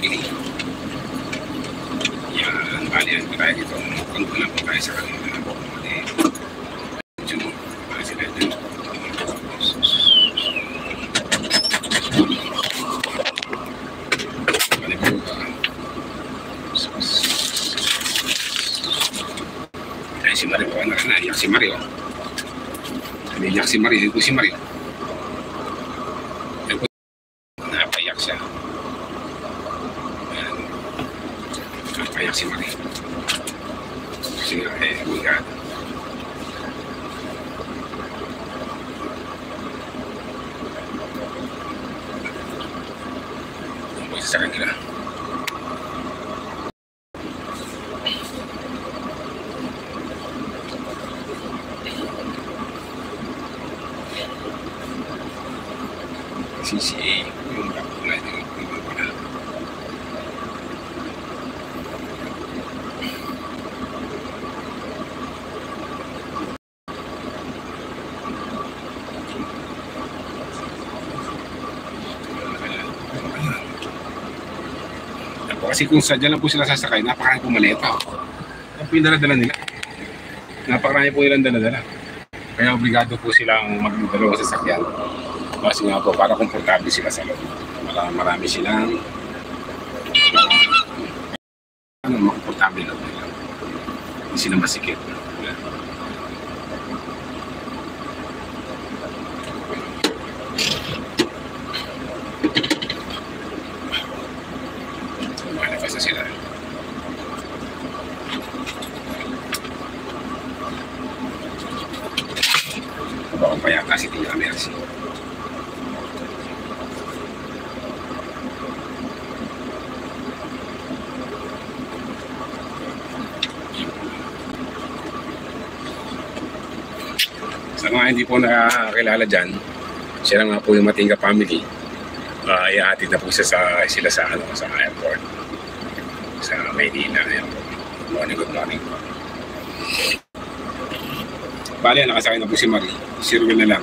family. Yan, bali yan po tayo dito. Kondo lang po tayo sa kanila po. Si Mario po, naiyak si Mario. Naiyak si Mario, ito si Mario. Napaiyak siya. Ayan. Napaiyak si Mario. Kasi nga, bigado. Ang po sa kanila. CCA yung na yung pala. Kasi kung sadya lang po sila sasakay, napakarami po maleta. Ang pinadala nila. Napakarami po nilang dala-dala. Kaya obligado po silang magdalawa sa sasakyan. Kasi nga po, para komportable sila sa loob. Marami silang makomportable loob nila. Hindi sila masikip. Malabas na sila. Baka pa yata si Tia Mercy. Sa mga hindi po nakakilala dyan, siya nga po yung Matinga family. Ihahatid na po sila sa airport. Sa Maynila. Good morning. Bale, nakasakay na po si Marie. Sirwin na lang.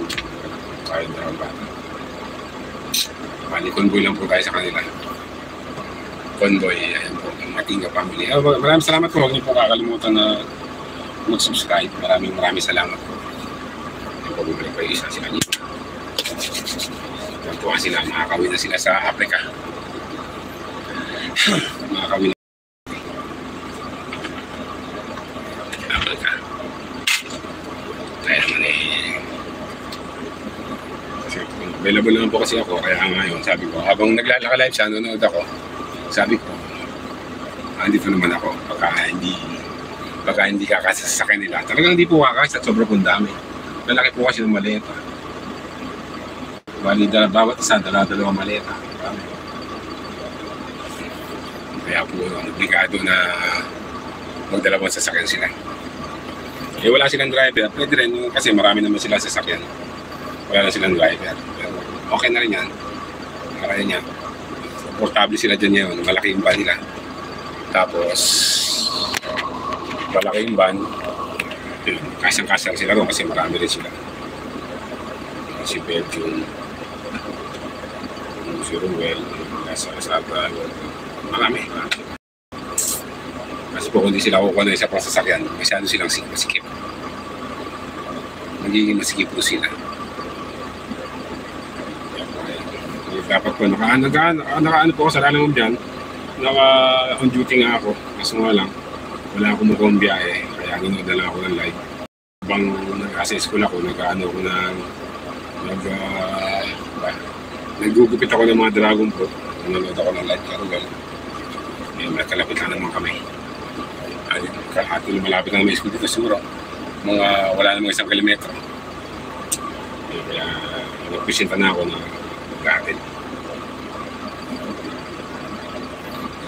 Kahit na ba. Bale, convoy lang po tayo sa kanila. Convoy, ayan po, yung Matinga family. Maraming salamat po. Huwag niyo po kakalimutan na mag-subscribe. Maraming salamat po. Bumalik pa yung isa sila niyo. Tuwa sila, makakawin na sila sa Africa. Makakawin na Africa. Kaya naman kasi available naman po kasi ako. Kaya ngayon, sabi ko, habang naglalaka-live siya, nanonood ako, sabi ko, andito naman ako. Baka hindi kakasasakay nila. Talagang hindi po kakasas, sobrang pong dami. Malaki po kasi ng maleta. Bali, bawat isa, dalawang maleta. Kaya po, obligado na magdalawang sasakyan sila. Wala silang driver. Pwede rin kasi marami naman sila sasakyan. Wala na silang driver. Pero okay na rin yan. Kaya niya. Portable sila dyan ngayon. Malaki yung van nila. Tapos, malaki yung van. Kasang-kasang sila rin kasi marami rin sila. Si Belgium, si Ruel, nasa Asabra, marami. Kasi po kung di sila kukuha na isa pang sasakyan, masyado silang masikip. Magiging masikip po sila. Dapat po, naka-ano po ako sa lalamang dyan, naka-on duty nga ako, kaso nga lang, wala akong mukhang biyahe. Kaya nanoodala ako ng live. Habang nag-assess ko ako, nagugupit ako ng mga Dragon Fruit. Nanonood ako ng live carousel. Nakalapit lang naman kami. At malapit na naman yung school dito siguro. Wala namang 1 kilometro. Kaya nagpisinta na ako na mag-aatid.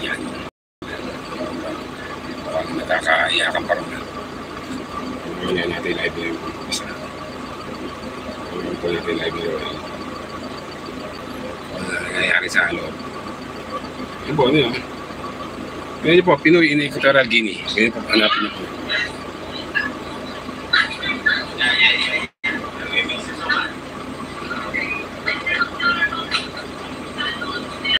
Yan. Nakakaiyakan pa rin na. Ngayon natin live yung isa. Ngayon po natin live yung nangyayari sa loob. Yan po, ano yun? Ganyan po, Pinoy in Equatorial Guinea. Ganyan po, hanapin niyo po.